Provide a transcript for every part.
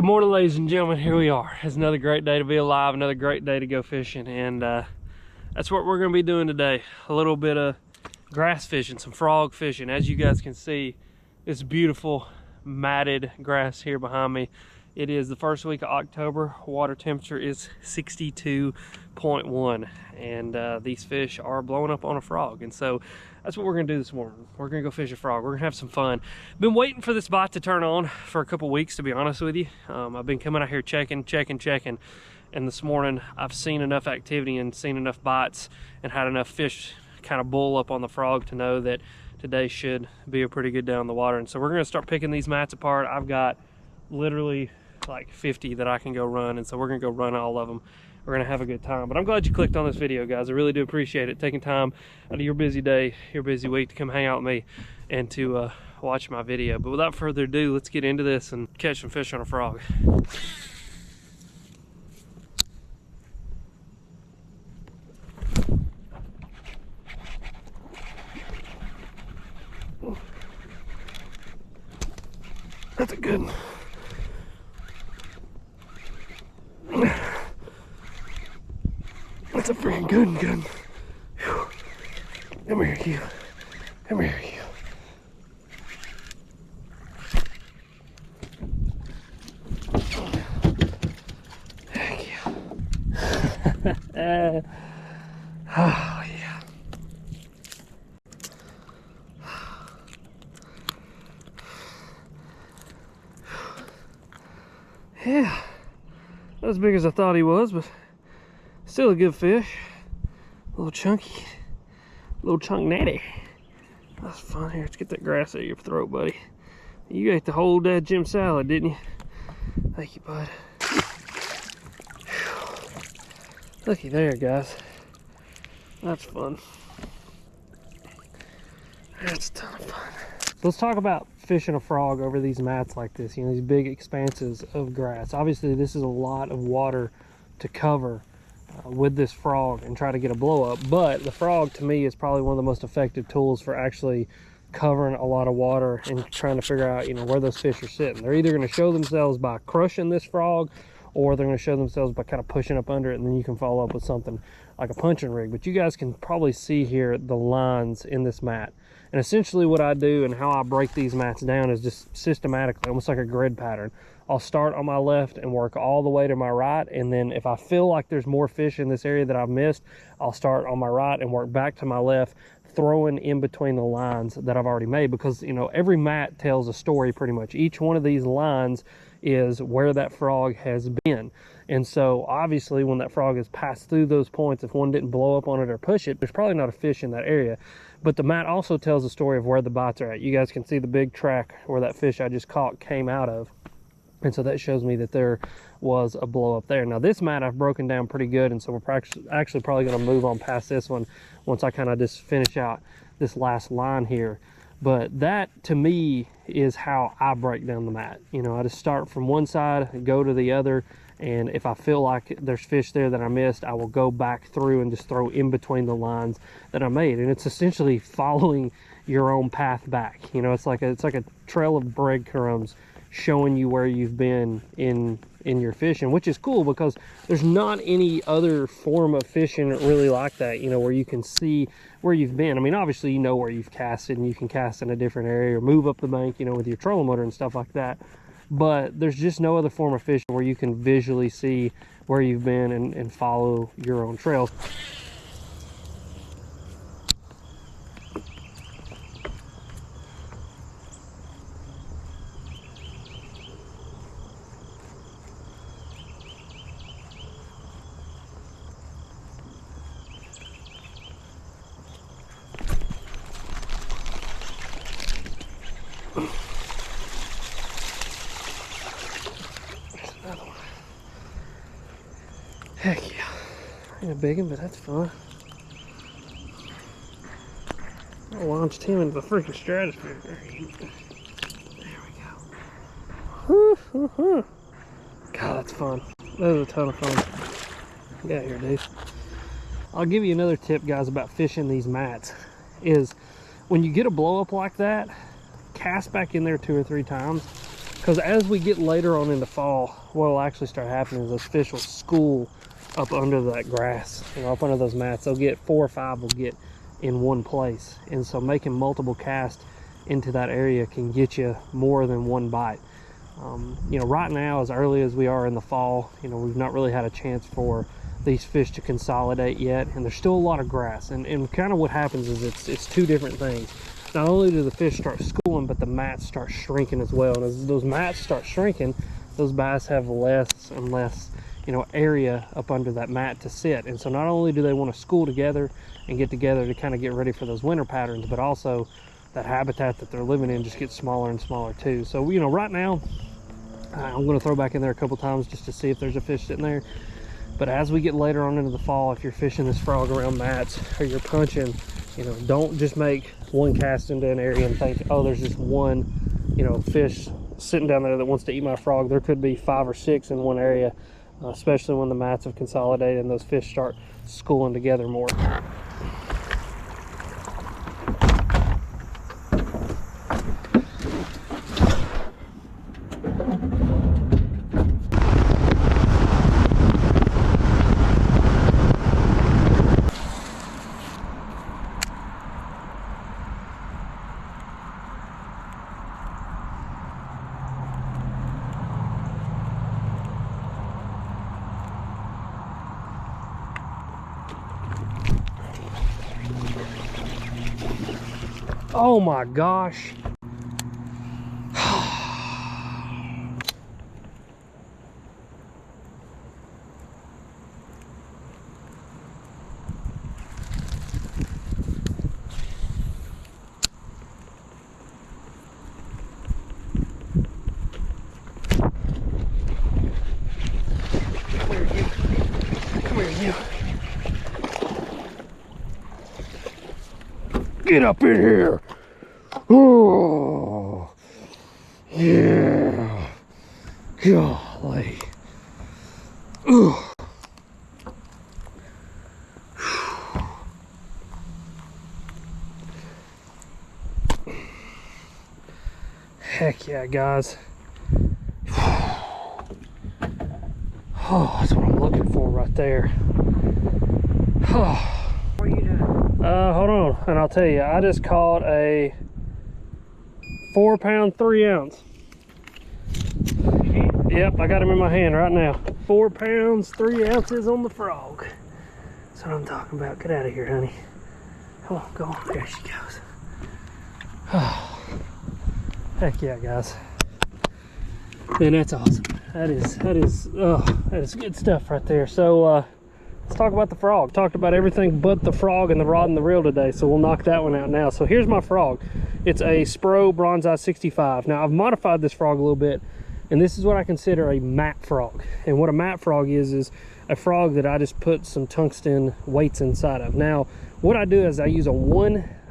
Good morning, ladies and gentlemen. Here we are. It's another great day to be alive, another great day to go fishing, and that's what we're going to be doing today. A little bit of grass fishing, some frog fishing. As you guys can see, this beautiful matted grass here behind me. It is the first week of October. Water temperature is 62.1, and these fish are blowing up on a frog. And so that's what we're gonna do this morning. We're gonna go fish a frog. We're gonna have some fun. Been waiting for this bite to turn on for a couple weeks, to be honest with you. I've been coming out here checking, and this morning I've seen enough activity and seen enough bites and had enough fish kind of bull up on the frog to know that today should be a pretty good day on the water. And so we're gonna start picking these mats apart. I've got literally like 50 that I can go run, and so we're gonna go run all of them. We're gonna have a good time. But I'm glad you clicked on this video, guys. I really do appreciate it, taking time out of your busy day, your busy week, to come hang out with me and to watch my video. But without further ado, let's get into this and catch some fish on a frog. That's a good one. That's a freaking good one. Whew. Come here, you. Come here, you. Thank you. Oh, yeah. Yeah. Not as big as I thought he was, but still a good fish. A little chunky. A little chunk natty. That's fun. Here, let's get that grass out of your throat, buddy. You ate the whole dead Jim salad, didn't you? Thank you, bud. Looky there, guys. That's fun. That's a ton of fun. Let's talk about fishing a frog over these mats like this, you know, these big expanses of grass. Obviously, this is a lot of water to cover with this frog and try to get a blow up, but the frog to me is probably one of the most effective tools for actually covering a lot of water and trying to figure out, you know, where those fish are sitting. They're either going to show themselves by crushing this frog, or they're going to show themselves by kind of pushing up under it, and then you can follow up with something like a punching rig. But you guys can probably see here the lines in this mat. And essentially what I do and how I break these mats down is just systematically, almost like a grid pattern. I'll start on my left and work all the way to my right, and then if I feel like there's more fish in this area that I've missed, I'll start on my right and work back to my left, throwing in between the lines that I've already made. Because, you know, every mat tells a story pretty much. Each one of these lines is where that frog has been. And so obviously when that frog has passed through those points, if one didn't blow up on it or push it, there's probably not a fish in that area. But the mat also tells a story of where the bites are at. You guys can see the big track where that fish I just caught came out of. And so that shows me that there was a blow up there. Now this mat I've broken down pretty good, and so we're actually probably going to move on past this one once I kind of just finish out this last line here. But that to me is how I break down the mat. You know, I just start from one side and go to the other, and if I feel like there's fish there that I missed, I will go back through and just throw in between the lines that I made. And it's essentially following your own path back. You know, it's like a trail of breadcrumbs showing you where you've been in your fishing, which is cool because there's not any other form of fishing really like that, you know, where you can see where you've been. I mean, obviously you know where you've casted and you can cast in a different area or move up the bank, you know, with your trolling motor and stuff like that, but there's just no other form of fishing where you can visually see where you've been and follow your own trails. Heck yeah. Ain't a big one, but that's fun. I launched him into the freaking stratosphere. There we go. God, that's fun. That was a ton of fun. Get out here, dude. I'll give you another tip, guys, about fishing these mats. Is when you get a blow up like that, cast back in there 2 or 3 times, because as we get later on in the fall, what will actually start happening is those fish will school up under that grass, you know, up under those mats. They'll get 4 or 5 will get in one place, and so making multiple casts into that area can get you more than one bite. You know, right now, as early as we are in the fall, you know, we've not really had a chance for these fish to consolidate yet, and there's still a lot of grass. And kind of what happens is it's two different things. Not only do the fish start schooling, but the mats start shrinking as well. And as those mats start shrinking, those bass have less and less, you know, area up under that mat to sit. And so not only do they want to school together and get together to kind of get ready for those winter patterns, but also that habitat that they're living in just gets smaller and smaller too. So, you know, right now, I'm going to throw back in there a couple times just to see if there's a fish sitting there. But as we get later on into the fall, if you're fishing this frog around mats or you're punching, you know, don't just make one cast into an area and think, oh, there's just one, you know, fish sitting down there that wants to eat my frog. There could be 5 or 6 in one area, especially when the mats have consolidated and those fish start schooling together more. Oh my gosh. Come here, you. Get up in here. Oh, yeah. Golly. Ooh. Heck yeah, guys. Oh, that's what I'm looking for right there. Oh. What are you doing? Hold on, and I'll tell you, I just caught a 4 pound 3 ounce. Yep, I got him in my hand right now. 4 pounds 3 ounces on the frog. That's what I'm talking about. Get out of here, honey. Come on, go on. There she goes. Oh, heck yeah, guys. Man, that's awesome. That is good stuff right there. So let's talk about the frog. Talked about everything but the frog and the rod and the reel today, so we'll knock that one out now. So here's my frog. It's a Spro Bronzeye 65. Now I've modified this frog a little bit, and this is what I consider a mat frog. And what a mat frog is a frog that I just put some tungsten weights inside of. Now what I do is I use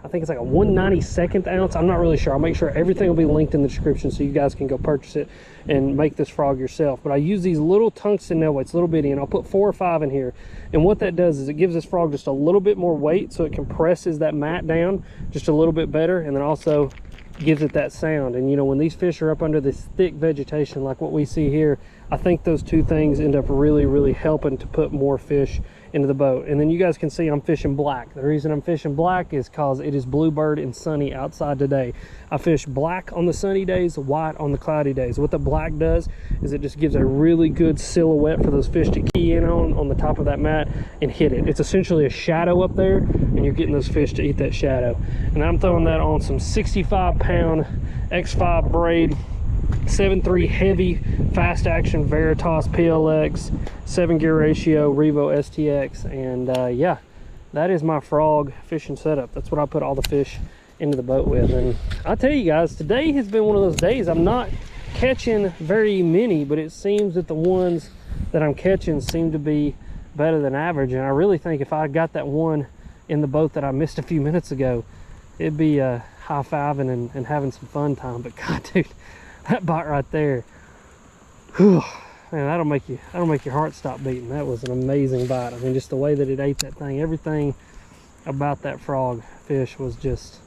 I think it's like a 1/92 ounce. I'm not really sure. I'll make sure everything will be linked in the description so you guys can go purchase it and make this frog yourself. But I use these little tungsten nail weights, little bitty, and I'll put 4 or 5 in here. And what that does is it gives this frog just a little bit more weight, so it compresses that mat down just a little bit better, and then also gives it that sound. And you know, when these fish are up under this thick vegetation like what we see here, I think those two things end up really helping to put more fish into the boat. And then you guys can see I'm fishing black. The reason I'm fishing black is because it is bluebird and sunny outside today. I fish black on the sunny days, white on the cloudy days. What the black does is it just gives a really good silhouette for those fish to key in on the top of that mat and hit it. It's essentially a shadow up there, and you're getting those fish to eat that shadow. And I'm throwing that on some 65 pound X5 braid 7.3 heavy fast action Veritas PLX 7-gear ratio Revo STX. And yeah, that is my frog fishing setup. That's what I put all the fish into the boat with. And I'll tell you guys, today has been one of those days. I'm not catching very many, but it seems that the ones that I'm catching seem to be better than average. And I really think if I got that one in the boat that I missed a few minutes ago, it'd be high-fiving and having some fun time. But God, dude, that bite right there, whew, man, that'll make your heart stop beating. That was an amazing bite. I mean, just the way that it ate that thing, everything about that frog fish was just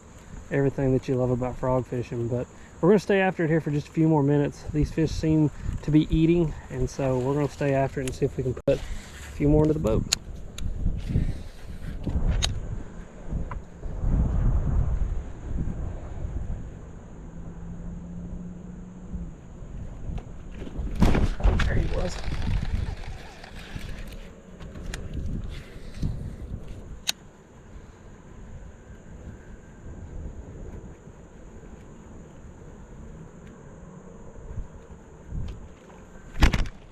everything that you love about frog fishing. But we're going to stay after it here for just a few more minutes. These fish seem to be eating, and so we're going to stay after it and see if we can put a few more into the boat. There he was.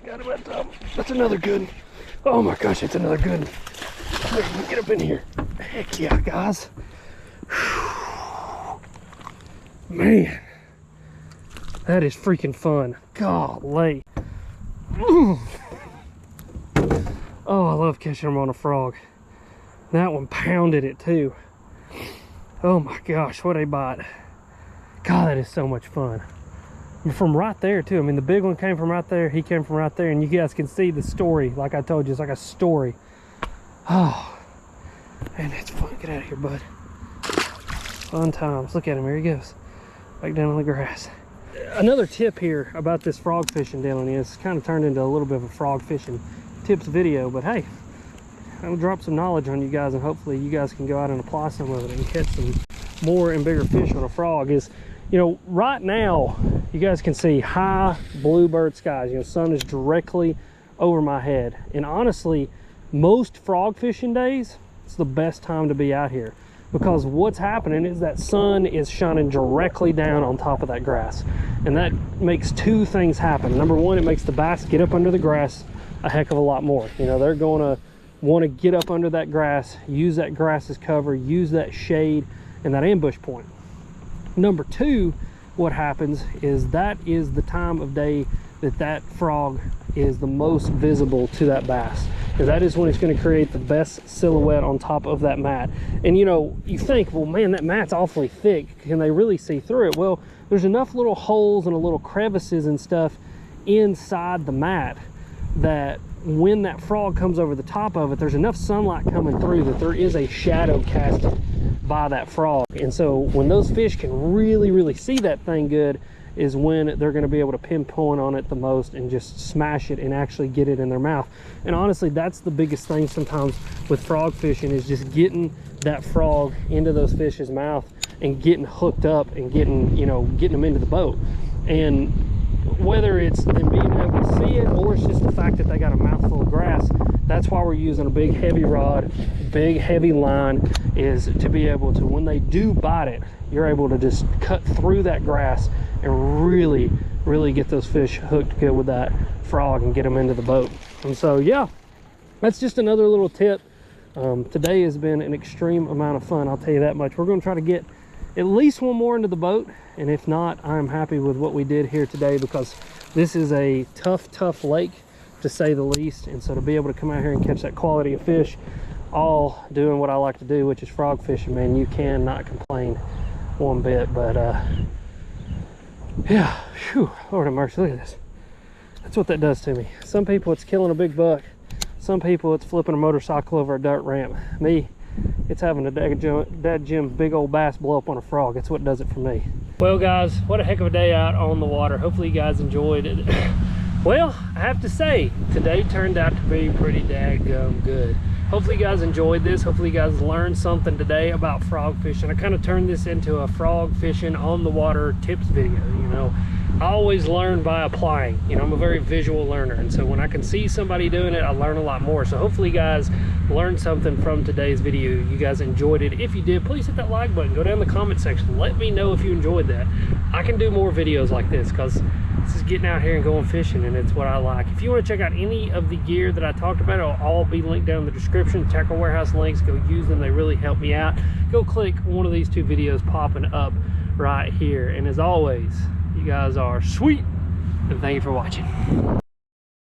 Got him at the top. That's another good one. Oh my gosh, it's another good one. Get up in here. Heck yeah, guys. Man, that is freaking fun. Golly. Oh, I love catching them on a frog. That one pounded it too. Oh my gosh, what a bite. God, that is so much fun. From right there too. I mean, the big one came from right there, he came from right there, and you guys can see the story. Like I told you, it's like a story. Oh, and it's fun. Get out of here, bud. Fun times. Look at him, here he goes. Back down on the grass. Another tip here about this frog fishing, Dylan, is kind of turned into a little bit of a frog fishing tips video, but hey, I'll drop some knowledge on you guys, and hopefully you guys can go out and apply some of it and catch some more and bigger fish on a frog. Is, you know, right now you guys can see high bluebird skies. You know, sun is directly over my head, and honestly, most frog fishing days, it's the best time to be out here, because what's happening is that sun is shining directly down on top of that grass, and that makes two things happen. Number one, it makes the bass get up under the grass a heck of a lot more. You know, they're going to want to get up under that grass, use that grass as cover, use that shade and that ambush point. Number two, what happens is that is the time of day that that frog is the most visible to that bass, and that is when it's going to create the best silhouette on top of that mat. And you know, you think, well man, that mat's awfully thick, can they really see through it? Well, there's enough little holes and little crevices and stuff inside the mat that when that frog comes over the top of it, there's enough sunlight coming through that there is a shadow casted by that frog. And so when those fish can really see that thing good is when they're going to be able to pinpoint on it the most and just smash it and actually get it in their mouth. And honestly, that's the biggest thing sometimes with frog fishing, is just getting that frog into those fish's mouth and getting hooked up and getting, you know, getting them into the boat. And whether it's them being able to see it or it's just the fact that they got a mouthful of grass, that's why we're using a big heavy rod, big heavy line, is to be able to, when they do bite it, you're able to just cut through that grass and really get those fish hooked good with that frog and get them into the boat. And so yeah, that's just another little tip. Today has been an extreme amount of fun, I'll tell you that much. We're going to try to get at least one more into the boat, and if not, I'm happy with what we did here today, because this is a tough lake to say the least. And so to be able to come out here and catch that quality of fish, all doing what I like to do, which is frog fishing, man, you cannot complain one bit. But yeah, whew, Lord have mercy, look at this. That's what that does to me. Some people it's killing a big buck, some people it's flipping a motorcycle over a dirt ramp. Me, it's having a dad Jim big old bass blow up on a frog. That's what does it for me. Well guys, what a heck of a day out on the water. Hopefully you guys enjoyed it. Well, I have to say, today turned out to be pretty daggum good. Hopefully you guys enjoyed this. Hopefully you guys learned something today about frog fishing. I kind of turned this into a frog fishing on the water tips video. You know, I always learn by applying. You know, I'm a very visual learner, and so when I can see somebody doing it, I learn a lot more. So hopefully you guys learned something from today's video. You guys enjoyed it. If you did, please hit that like button. Go down in the comment section. Let me know if you enjoyed that. I can do more videos like this, because this is getting out here and going fishing, and it's what I like. If you want to check out any of the gear that I talked about, it'll all be linked down in the description. Tackle Warehouse links, go use them. They really help me out. Go click one of these two videos popping up right here. And as always, you guys are sweet, and thank you for watching.